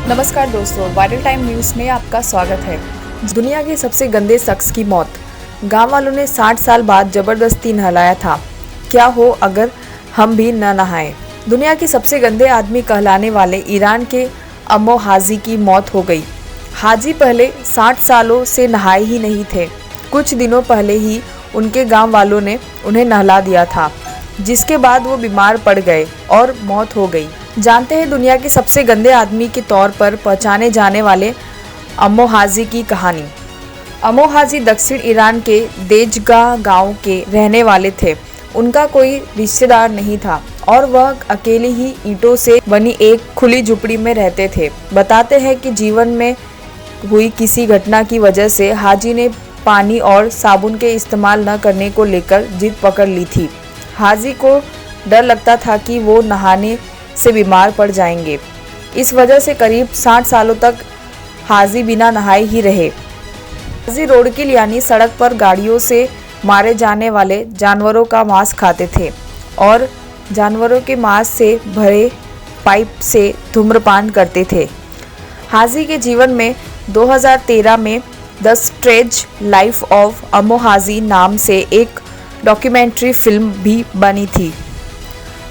नमस्कार दोस्तों, viral time news में आपका स्वागत है। दुनिया के सबसे गंदे शख्स की मौत। गांव वालों ने 60 साल बाद जबरदस्ती नहलाया था। क्या हो अगर हम भी न नहाएं। दुनिया के सबसे गंदे आदमी कहलाने वाले ईरान के अम्मो हाजी की मौत हो गई। हाजी पहले 60 सालों से नहाए ही नहीं थे। कुछ दिनों पहले ही उनके गाँव वालों ने उन्हें नहला दिया था, जिसके बाद वो बीमार पड़ गए और मौत हो गई। जानते हैं दुनिया के सबसे गंदे आदमी के तौर पर पहचाने जाने वाले अम्मो हाजी की कहानी। अम्मो हाजी दक्षिण ईरान के देजगाह गांव के रहने वाले थे। उनका कोई रिश्तेदार नहीं था और वह अकेले ही ईंटों से बनी एक खुली झुपड़ी में रहते थे। बताते हैं कि जीवन में हुई किसी घटना की वजह से हाजी ने पानी और साबुन के इस्तेमाल न करने को लेकर जिद पकड़ ली थी। हाजी को डर लगता था कि वो नहाने से बीमार पड़ जाएंगे। इस वजह से करीब 60 सालों तक हाजी बिना नहाए ही रहे। हाजी रोडकिल यानी सड़क पर गाड़ियों से मारे जाने वाले जानवरों का मांस खाते थे और जानवरों के मांस से भरे पाइप से धूम्रपान करते थे। हाजी के जीवन में 2013 में द स्ट्रेंज लाइफ ऑफ अम्मो हाजी नाम से एक डॉक्यूमेंट्री फिल्म भी बनी थी।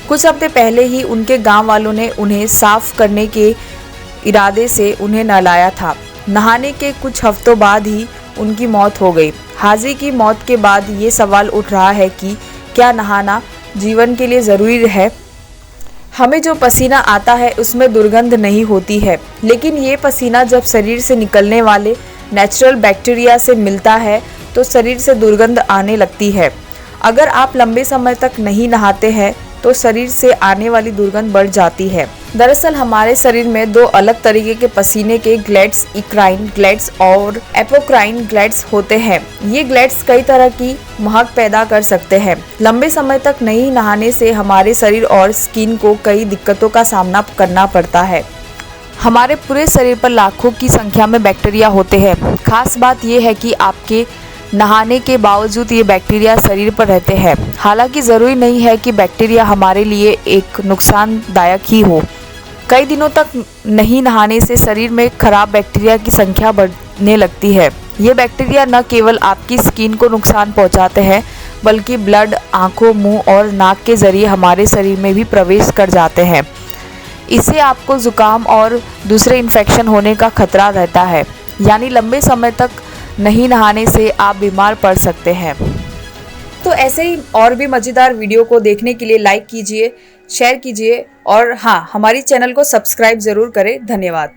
कुछ हफ्ते पहले ही उनके गांव वालों ने उन्हें साफ करने के इरादे से उन्हें नहलाया था। नहाने के कुछ हफ्तों बाद ही उनकी मौत हो गई। हाजी की मौत के बाद ये सवाल उठ रहा है कि क्या नहाना जीवन के लिए ज़रूरी है। हमें जो पसीना आता है उसमें दुर्गंध नहीं होती है, लेकिन ये पसीना जब शरीर से निकलने वाले नेचुरल बैक्टीरिया से मिलता है तो शरीर से दुर्गंध आने लगती है। अगर आप लंबे समय तक नहीं नहाते हैं तो शरीर से आने वाली दुर्गंध बढ़ जाती है। दरअसल हमारे शरीर में दो अलग तरीके के पसीने के ग्लैंड्स, इक्राइन ग्लैंड्स और एपोक्राइन ग्लैंड्स होते हैं। ये ग्लैंड्स कई तरह की महक पैदा कर सकते हैं। लंबे समय तक नहीं नहाने से हमारे शरीर और स्किन को कई दिक्कतों का सामना करना पड़ता है। हमारे पूरे शरीर पर लाखों की संख्या में बैक्टीरिया होते हैं। खास बात यह है कि आपके नहाने के बावजूद ये बैक्टीरिया शरीर पर रहते हैं। हालांकि ज़रूरी नहीं है कि बैक्टीरिया हमारे लिए एक नुकसानदायक ही हो। कई दिनों तक नहीं नहाने से शरीर में खराब बैक्टीरिया की संख्या बढ़ने लगती है। ये बैक्टीरिया न केवल आपकी स्किन को नुकसान पहुंचाते हैं, बल्कि ब्लड, आँखों, मुंह और नाक के जरिए हमारे शरीर में भी प्रवेश कर जाते हैं। इससे आपको जुकाम और दूसरे इन्फेक्शन होने का खतरा रहता है। यानी लंबे समय तक नहीं नहाने से आप बीमार पड़ सकते हैं। तो ऐसे ही और भी मज़ेदार वीडियो को देखने के लिए लाइक कीजिए, शेयर कीजिए और हाँ, हमारी चैनल को सब्सक्राइब ज़रूर करें। धन्यवाद।